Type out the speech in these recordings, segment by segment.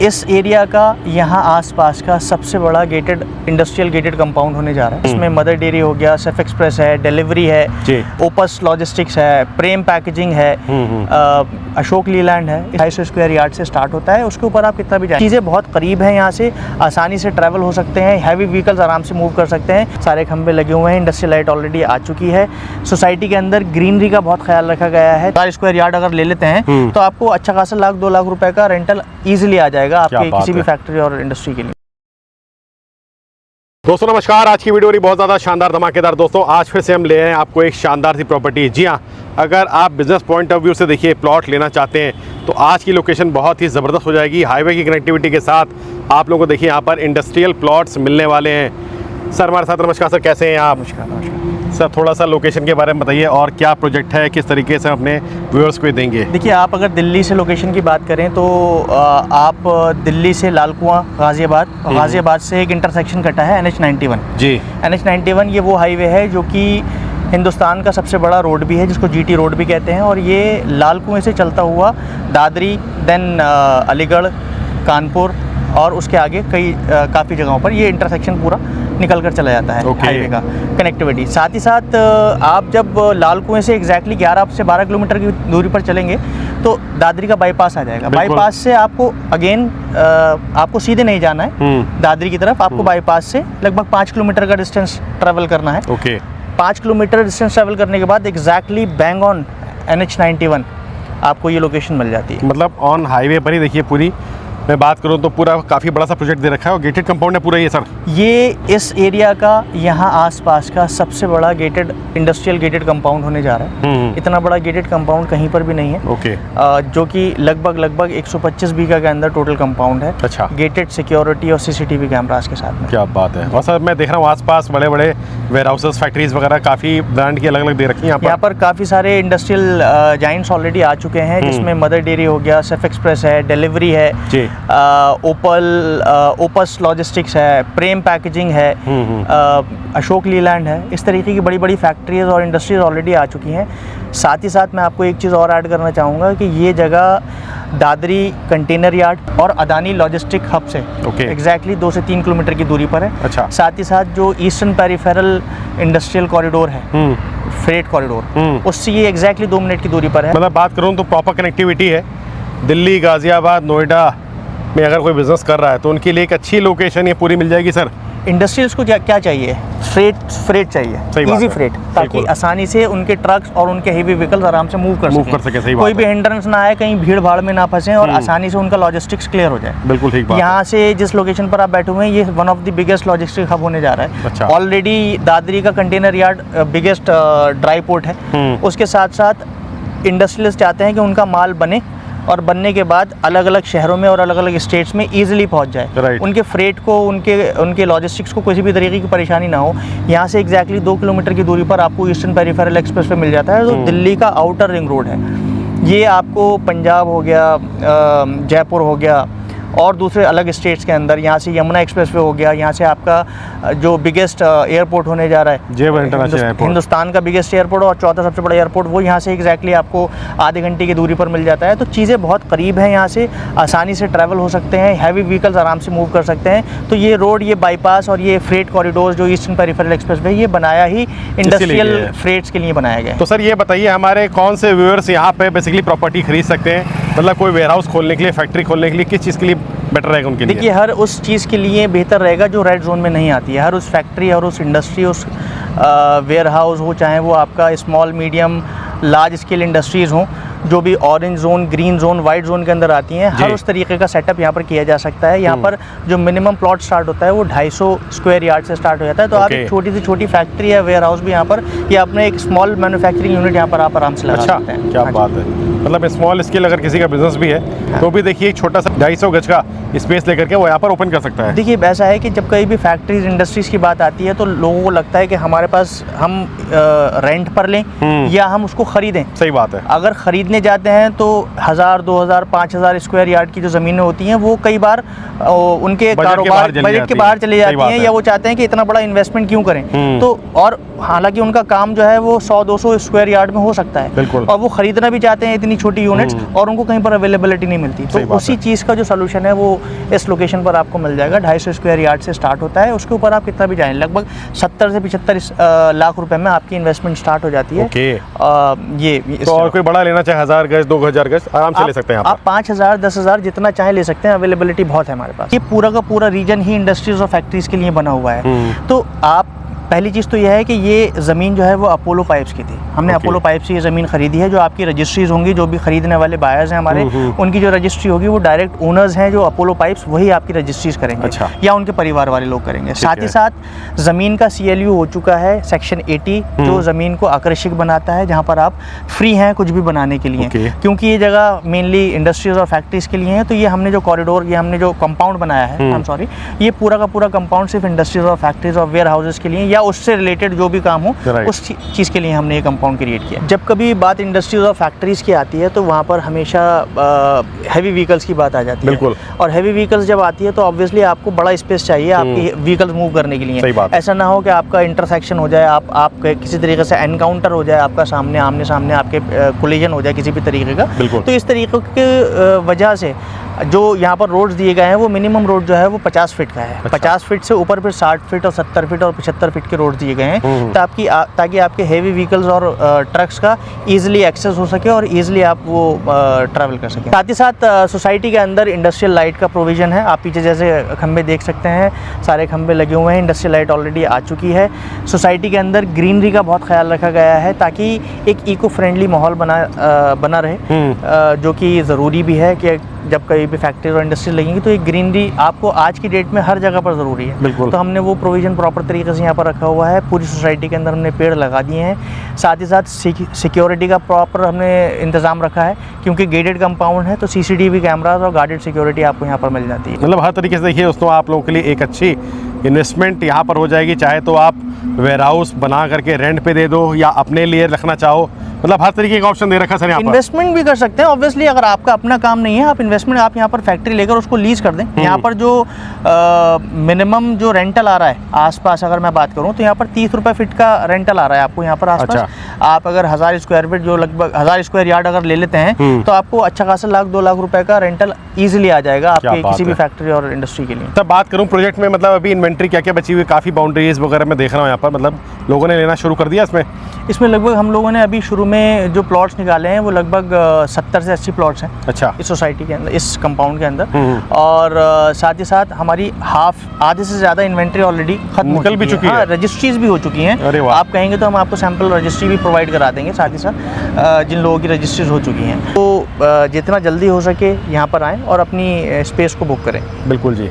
इस एरिया का यहाँ आसपास का सबसे बड़ा गेटेड इंडस्ट्रियल गेटेड कंपाउंड होने जा रहा है। इसमें मदर डेयरी हो गया, सर्फ एक्सप्रेस है, डिलीवरी है, ओपस लॉजिस्टिक्स है, प्रेम पैकेजिंग है, अशोक लीलैंड है। 250 स्क्वायर यार्ड से स्टार्ट होता है, उसके ऊपर आप कितना भी जाए। चीज़ें बहुत करीब हैं, यहाँ से आसानी से ट्रैवल हो सकते हैं, हैवी व्हीकल्स आराम से मूव कर सकते हैं। सारे खंभे लगे हुए हैं, इंडस्ट्रियल लाइट ऑलरेडी आ चुकी है। सोसाइटी के अंदर ग्रीनरी का बहुत ख्याल रखा गया है। 4 स्क्वायर यार्ड अगर ले लेते हैं तो आपको अच्छा खासा 1-2 लाख रुपए का रेंटल ईजिली आ जाएगा आपके किसी भी फैक्ट्री और इंडस्ट्री के लिए। दोस्तों नमस्कार, आज की वीडियो रही बहुत ज़्यादा शानदार धमाकेदार। दोस्तों आज फिर से हम ले आए हैं आपको एक शानदार सी प्रॉपर्टी। जी हाँ, अगर आप बिजनेस पॉइंट ऑफ व्यू से देखिए प्लॉट लेना चाहते हैं तो आज की लोकेशन बहुत ही ज़बरदस्त हो जाएगी। हाईवे की कनेक्टिविटी के साथ आप लोगों को देखिए यहाँ पर इंडस्ट्रियल प्लॉट्स मिलने वाले हैं। सर हमारे साथ, नमस्कार सर, कैसे हैं आप? नमस्कार। सर थोड़ा सा लोकेशन के बारे में बताइए और क्या प्रोजेक्ट है, किस तरीके से अपने व्यूअर्स को देंगे। देखिए, आप अगर दिल्ली से लोकेशन की बात करें तो आप दिल्ली से लाल कुआं गाज़ियाबाद से एक इंटरसेक्शन कटा है NH91 जी। NH91 ये वो हाईवे है जो कि हिंदुस्तान का सबसे बड़ा रोड भी है, जिसको GT रोड भी कहते हैं। और ये लाल कुएं से चलता हुआ दादरी, देन अलीगढ़, कानपुर और उसके आगे काफ़ी जगहों पर ये इंटरसेक्शन पूरा निकल कर चला जाता है हाईवे का कनेक्टिविटी। साथ ही साथ आप जब लाल कुएं से एग्जैक्टली 11 से 12 किलोमीटर की दूरी पर चलेंगे तो दादरी का बाईपास आ जाएगा। बाईपास से आपको आपको सीधे नहीं जाना है दादरी की तरफ, आपको बाईपास से लगभग 5 किलोमीटर का डिस्टेंस ट्रेवल करना है। 5 किलोमीटर डिस्टेंस ट्रेवल करने के बाद एग्जैक्टली बैंग ऑन NH91 आपको ये लोकेशन मिल जाती है। मतलब ऑन हाईवे पर ही देखिए, पूरी मैं बात करूं तो पूरा काफ़ी बड़ा सा प्रोजेक्ट दे रखा है और गेटेड कंपाउंड है पूरा ये सर। ये इस एरिया का यहाँ आसपास का सबसे बड़ा गेटेड इंडस्ट्रियल गेटेड कंपाउंड होने जा रहा है। इतना बड़ा गेटेड कंपाउंड कहीं पर भी नहीं है। जो कि लगभग 125 बीघा के अंदर टोटल कंपाउंड है। अच्छा। गेटेड सिक्योरिटी और CCTV कैमरास के साथ में। क्या बात है। और सर मैं देख रहा हूँ आसपास बड़े बड़े वेयर हाउसेस, फैक्ट्रीज वगैरह काफ़ी ब्रांड की अलग अलग दे रखी हैं यहाँ पर काफ़ी सारे इंडस्ट्रियल जाइंट्स ऑलरेडी आ चुके हैं, जिसमें मदर डेयरी हो गया, सर्फ एक्सप्रेस है, डिलीवरी है, ओपस लॉजिस्टिक्स है, प्रेम पैकेजिंग है, अशोक लीलैंड है। इस तरीके की बड़ी बड़ी फैक्ट्रीज और इंडस्ट्रीज ऑलरेडी आ चुकी हैं। साथ ही साथ मैं आपको एक चीज़ और ऐड करना चाहूँगा कि ये जगह दादरी कंटेनर यार्ड और अदानी लॉजिस्टिक हब से एग्जैक्टली 2 से 3 किलोमीटर की दूरी पर है। अच्छा। साथ ही साथ जो ईस्टर्न पेरिफेरल इंडस्ट्रियल कॉरिडोर है, फ्रेट कॉरिडोर, उससे ये एग्जैक्टली 2 मिनट की दूरी पर है। मतलब बात करूँ तो प्रॉपर कनेक्टिविटी है। दिल्ली, गाज़ियाबाद, नोएडा में अगर कोई बिजनेस कर रहा है तो उनके लिए एक अच्छी लोकेशन ये पूरी मिल जाएगी सर। इंडस्ट्रियल्स को क्या चाहिए? फ्रेट चाहिए, इजी फ्रेट, ताकि आसानी से उनके ट्रक्स और उनके हेवी व्हीकल्स आराम से मूव कर सके। कोई भी हिंड्रेंस ना आए, कहीं भीड़ भाड़ में ना फंसे और आसानी से उनका लॉजिस्टिक्स क्लियर हो जाए। बिल्कुल ठीक बात। यहाँ से जिस लोकेशन पर आप बैठे हुए हैं, ये one of the biggest logistic hub होने जा रहा है। अच्छा। ऑलरेडी दादरी का container yard biggest dry port है। उसके साथ साथ इंडस्ट्रियलिस्ट चाहते हैं कि उनका माल बने और बनने के बाद अलग अलग शहरों में और अलग अलग स्टेट्स में ईजिली पहुंच जाए। उनके फ्रेट को, उनके लॉजिस्टिक्स को किसी भी तरीके की परेशानी ना हो। यहाँ से एग्जैक्टली 2 किलोमीटर की दूरी पर आपको ईस्टर्न पेरिफेरल एक्सप्रेस पे मिल जाता है, जो दिल्ली का आउटर रिंग रोड है। ये आपको पंजाब हो गया, जयपुर हो गया और दूसरे अलग स्टेट्स के अंदर, यहाँ से यमुना एक्सप्रेस वे हो गया, यहाँ से आपका जो बिगेस्ट एयरपोर्ट होने जा रहा है, हिंदुस्तान का बिगेस्ट एयरपोर्ट और चौथा सबसे बड़ा एयरपोर्ट, वो यहाँ से एग्जैक्टली आपको आधे घंटे की दूरी पर मिल जाता है। तो चीज़ें बहुत करीब हैं, यहाँ से आसानी से ट्रैवल हो सकते हैं, हैवी व्हीकल्स आराम से मूव कर सकते हैं। तो ये रोड, ये बाईपास और ये फ्रेट कॉरिडोर जो ईस्टर्न पेरिफेरल एक्सप्रेस वे, ये बनाया ही इंडस्ट्रियल फ्रेट्स के लिए बनाया गया है। तो सर ये बताइए, हमारे कौन से व्यूअर्स यहाँ पे बेसिकली प्रॉपर्टी खरीद सकते हैं? मतलब कोई वेयर हाउस खोलने के लिए, फैक्ट्री खोलने के लिए, किस चीज़ के लिए बेटर रहेगा उनके लिए? देखिए, हर उस चीज़ के लिए बेहतर रहेगा जो रेड जोन में नहीं आती है। हर उस फैक्ट्री और उस इंडस्ट्री, उस वेयर हाउस हो, चाहे वो आपका small, medium, large scale industries हों, जो भी orange zone, green zone, white zone के अंदर आती हैं, हर उस तरीके का सेटअप यहाँ पर किया जा सकता है। यहाँ पर जो मिनिमम प्लॉट स्टार्ट होता है वो 250 स्क्वायर यार्ड से स्टार्ट हो जाता है। तो आप एक छोटी से छोटी फैक्ट्री या वेयर हाउस भी यहाँ पर, या अपने एक स्मॉल मैन्युफैक्चरिंग यूनिट यहाँ पर आप आराम से लगा सकते हैं। क्या बात है। मतलब स्मॉल स्केल अगर किसी का बिजनेस भी है तो भी देखिए एक छोटा सा 250 गज का स्पेस लेकर के वो यहाँ पर ओपन कर सकता है। देखिए, ऐसा है कि जब कहीं भी फैक्ट्रीज, इंडस्ट्रीज की बात आती है तो लोगों को लगता है कि हमारे पास हम रेंट पर लें या हम उसको खरीदें। सही बात है। अगर खरीदने जाते हैं तो 1000, 2000, 5000 स्क्वायर यार्ड की जो ज़मीनें होती हैं वो कई बार उनके कारोबार बजट के बाहर चली जाती हैं, या वो चाहते हैं कि इतना बड़ा इन्वेस्टमेंट क्यों करें। तो और हालांकि उनका काम जो है वो 100-200 स्क्वायर यार्ड में हो सकता है, और वो खरीदना भी चाहते हैं इतनी छोटी यूनिट्स और उनको कहीं पर अवेलेबिलिटी नहीं मिलती। तो उसी चीज़ का जो सोल्यूशन है वो इस लोकेशन पर आपको मिल जाएगा। 250 स्क्वायर यार्ड से स्टार्ट होता है, उसके ऊपर आप कितना भी जाएं, लगभग 70 से 75 लाख रुपए में आपकी इन्वेस्टमेंट स्टार्ट हो जाती है। ये तो और कोई बड़ा लेना चाहे 1000 गज 2000 गज आराम से ले सकते हैं आप 5000 10,000 जितना चाहे ले सकते हैं, अवेलेबिलिटी बहुत है हमारे पास। ये पूरा का पूरा रीजन ही इंडस्ट्रीज और फैक्ट्रीज के लिए बना हुआ है। तो आप पहली चीज़ तो यह है कि ये ज़मीन जो है वो अपोलो पाइप्स की थी। हमने अपोलो पाइप्स से ये ज़मीन खरीदी है। जो आपकी रजिस्ट्रीज होंगी, जो भी खरीदने वाले बायर्स हैं हमारे, उनकी जो रजिस्ट्री होगी वो डायरेक्ट ओनर्स हैं जो अपोलो पाइप्स, वही आपकी रजिस्ट्रीज करेंगे। अच्छा। या उनके परिवार वाले लोग करेंगे। साथ ही साथ ज़मीन का CLU हो चुका है सेक्शन 80, जो ज़मीन को आकर्षक बनाता है, जहाँ पर आप फ्री हैं कुछ भी बनाने के लिए। क्योंकि ये जगह मेनली इंडस्ट्रीज और फैक्ट्रीज के लिए है, तो ये हमने जो कॉरिडोर, ये हमने जो कंपाउंड बनाया है, ये पूरा का पूरा कंपाउंड सिर्फ इंडस्ट्रीज और फैक्ट्रीज और वेयर हाउसेज के लिए या उससे रिलेटेड जो भी काम हो उस चीज़ के लिए हमने ये कंपाउंड क्रिएट किया। जब कभी बात इंडस्ट्रीज और फैक्ट्रीज की आती है तो वहाँ पर हमेशा हैवी व्हीकल्स की बात आ जाती है। और हैवी व्हीकल्स जब आती है तो ऑब्वियसली आपको बड़ा स्पेस चाहिए आपकी व्हीकल्स मूव करने के लिए। ऐसा ना हो कि आपका इंटरसेक्शन हो जाए, आप किसी तरीके से एनकाउंटर हो जाए, आपका आमने सामने आपके कोलिजन हो जाए किसी भी तरीके का। तो इस तरीके की वजह से जो यहाँ पर रोड्स दिए गए हैं वो मिनिमम रोड जो है वो 50 फीट का है। 50 फीट से ऊपर फिर 60 फीट और 70 फीट और 75 फीट के रोड दिए गए हैं ताकि आपके हेवी व्हीकल्स और ट्रक्स का ईजिली एक्सेस हो सके और ईजिली आप वो ट्रैवल कर सकें। साथ ही साथ सोसाइटी के अंदर इंडस्ट्रियल लाइट का प्रोविज़न है। आप पीछे जैसे खंबे देख सकते हैं, सारे खंबे लगे हुए हैं, इंडस्ट्रियल लाइट ऑलरेडी आ चुकी है। सोसाइटी के अंदर ग्रीनरी का बहुत ख्याल रखा गया है ताकि एक इको फ्रेंडली माहौल बना रहे, जो कि ज़रूरी भी है कि जब कहीं भी फैक्ट्री और इंडस्ट्री लगेंगी तो एक ग्रीनरी आपको आज की डेट में हर जगह पर ज़रूरी है। तो हमने वो प्रोविज़न प्रॉपर तरीके से यहाँ पर रखा हुआ है। पूरी सोसाइटी के अंदर हमने पेड़ लगा दिए हैं। साथ ही साथ सिक्योरिटी का प्रॉपर हमने इंतज़ाम रखा है, क्योंकि गेटेड कंपाउंड है तो CCTV कैमराज और गार्डेड सिक्योरिटी आपको यहाँ पर मिल जाती है। मतलब हर तरीके से देखिए दोस्तों, आप लोगों के लिए एक अच्छी इन्वेस्टमेंट यहाँ पर हो जाएगी। चाहे तो आप वेयर हाउस बना करके रेंट पे दे दो या अपने लिए रखना चाहो, मतलब हर तरीके का ऑप्शन दे रखा सर यहाँ पर। इन्वेस्टमेंट भी कर सकते हैं ऑब्वियसली। अगर आपका अपना काम नहीं है, आप इन्वेस्टमेंट आप यहाँ पर फैक्ट्री लेकर उसको लीज कर दें। यहाँ पर जो मिनिमम जो रेंटल आ रहा है आसपास, अगर मैं बात करूँ तो यहाँ पर 30 रुपये फीट का रेंटल आ रहा है आपको यहाँ पर आसपास। अच्छा। आप अगर 1000 स्क्वायर फीट, जो लगभग 1000 स्क्वायर यार्ड अगर ले लेते हैं तो आपको अच्छा खासा 1-2 लाख रुपए का रेंटल ईजिली आ जाएगा आपके किसी भी फैक्ट्री और इंडस्ट्री के लिए। तब बात करूँ प्रोजेक्ट में, मतलब अभी इन्वेंट्री क्या क्या बची हुई, काफ़ी बाउंड्रीज वगैरह मैं देख रहा हूँ यहाँ पर, मतलब लोगों ने लेना शुरू कर दिया इसमें लगभग हम लोगों ने अभी शुरू में जो प्लॉट्स निकाले हैं वो लगभग 70 से 80 प्लॉट्स हैं। अच्छा। इस सोसाइटी के अंदर, इस कंपाउंड के अंदर। और साथ ही साथ हमारी आधे से ज़्यादा इन्वेंट्री ऑलरेडी खत्म निकल भी चुकी है। रजिस्ट्रीज भी हो चुकी हैं। आप कहेंगे तो हम आपको सैंपल रजिस्ट्री भी प्रोवाइड करा देंगे साथ ही साथ, जिन लोगों की रजिस्ट्रीज हो चुकी हैं। तो जितना जल्दी हो सके यहाँ पर आएँ और अपनी स्पेस को बुक करें। बिल्कुल जी।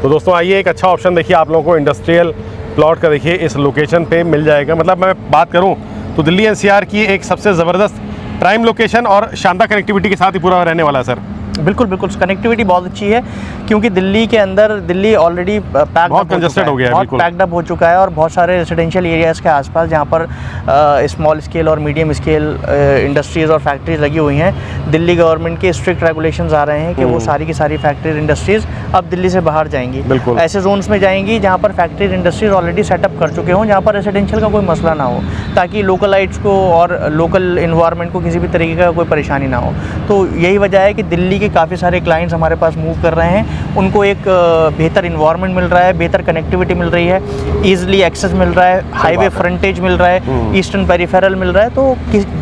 तो दोस्तों आइए, एक अच्छा ऑप्शन देखिए आप लोगों को इंडस्ट्रियल प्लॉट का, देखिए इस लोकेशन पे मिल जाएगा। मतलब मैं बात करूं तो दिल्ली NCR की एक सबसे ज़बरदस्त प्राइम लोकेशन और शानदार कनेक्टिविटी के साथ ही पूरा रहने वाला है सर। बिल्कुल बिल्कुल, कनेक्टिविटी बहुत अच्छी है क्योंकि दिल्ली के अंदर, दिल्ली ऑलरेडी बहुत कंजेस्टेड हो गया है, बहुत पैक्ड अप हो चुका है और बहुत सारे रेजिडेंशियल एरियाज़ के आसपास जहाँ पर स्मॉल स्केल और मीडियम स्केल इंडस्ट्रीज़ और फैक्ट्रीज लगी हुई हैं। दिल्ली गवर्नमेंट के स्ट्रिक्ट रेगुलेशंस आ रहे हैं कि वो सारी की सारी फैक्ट्रीज इंडस्ट्रीज़ अब दिल्ली से बाहर जाएंगी, ऐसे जोन्स में जाएंगी जहाँ पर फैक्ट्रीज इंडस्ट्रीज ऑलरेडी सेटअप कर चुके हों, जहाँ पर रेजिडेंशियल का कोई मसला ना हो, ताकि लोकलाइट्स को और लोकल इन्वायरमेंट को किसी भी तरीके का कोई परेशानी ना हो। तो यही वजह है कि दिल्ली के काफ़ी सारे क्लाइंट्स हमारे पास मूव कर रहे हैं। उनको एक बेहतर इन्वायरमेंट मिल रहा है, बेहतर कनेक्टिविटी मिल रही है, ईजिली एक्सेस मिल रहा है, हाईवे फ्रंटेज मिल रहा है, ईस्टर्न पेरिफेरल मिल रहा है। तो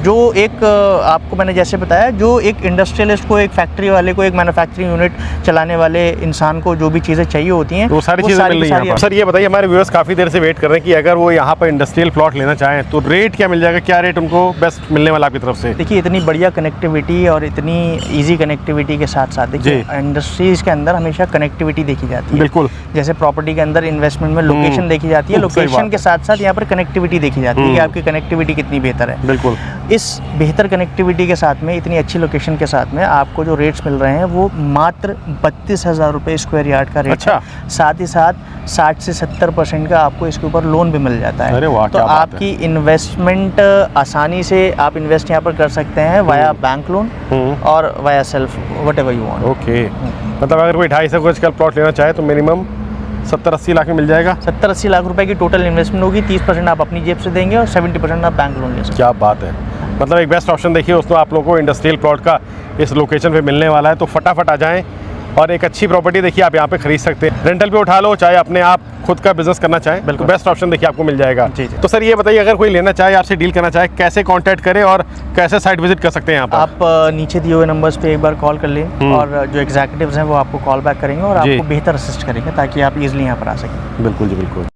जो एक आपको मैंने जैसे बताया, जो एक इंडस्ट्रियलिस्ट को, एक फैक्ट्री वाले को, एक मैन्युफैक्चरिंग यूनिट चलाने वाले इंसान को जो भी चीज़ें चाहिए होती हैं, वो सारी चीज़ें मिल रही हैं। सर ये बताइए, हमारे व्यूअर्स काफ़ी देर से वेट कर रहे हैं कि अगर वो यहाँ पर इंडस्ट्रियल प्लॉट लेना चाहें तो रेट क्या मिल जाएगा, क्या रेट उनको बेस्ट मिलने वाला आपकी तरफ से? देखिए, इतनी बढ़िया कनेक्टिविटी और इतनी ईजी कनेक्टिविटी के साथ साथ देखिए इंडस्ट्रीज के अंदर हमेशा कनेक्टिविटी देखी जाती है। बिल्कुल। जैसे प्रॉपर्टी के अंदर इन्वेस्टमेंट में लोकेशन देखी जाती है, लोकेशन के साथ साथ यहाँ पर कनेक्टिविटी देखी जाती है कि आपकी कनेक्टिविटी कितनी बेहतर है। बिल्कुल। इस बेहतर कनेक्टिविटी के साथ में, इतनी अच्छी लोकेशन के साथ में आपको जो रेट्स मिल रहे हैं वो मात्र 32,000 रुपये स्क्वायर यार्ड का रेट। अच्छा। है। साथ ही साथ 60 से 70% का आपको इसके ऊपर लोन भी मिल जाता है। अरे वाह, तो आपकी इन्वेस्टमेंट आसानी से आप इन्वेस्ट यहाँ पर कर सकते हैं वाया बैंक लोन और via self, whatever you want. Okay. मतलब अगर कोई 250 गज का प्लॉट लेना चाहे तो मिनिमम 70-80 लाख में मिल जाएगा। 70-80 लाख रुपए की टोटल इन्वेस्टमेंट होगी। 30% आप अपनी जेब से देंगे और 70% आप बैंक लोन ले सकते हैं। क्या बात है। मतलब एक बेस्ट ऑप्शन देखिए दोस्तों, आप लोगों को इंडस्ट्रियल प्लॉट का इस लोकेशन पे मिलने वाला है, तो फटाफट आ जाएं और एक अच्छी प्रॉपर्टी देखिए आप यहाँ पे खरीद सकते हैं। रेंटल पे उठा लो, चाहे अपने आप खुद का बिजनेस करना चाहें, बिल्कुल। तो बेस्ट ऑप्शन देखिए आपको मिल जाएगा। जी, जी। तो सर ये बताइए, अगर कोई लेना चाहे, आपसे डील करना चाहे, कैसे कॉन्टैक्ट करें और कैसे साइट विजिट कर सकते हैं यहाँ पर? आप नीचे दिए हुए नंबर्स पे एक बार कॉल कर लें और जो एग्जीक्यूटिव्स हैं वो आपको कॉल बैक करेंगे और जी। आपको बेहतर असिस्ट करेंगे ताकि आप इजीली यहाँ पर आ सकें। बिल्कुल जी, बिल्कुल।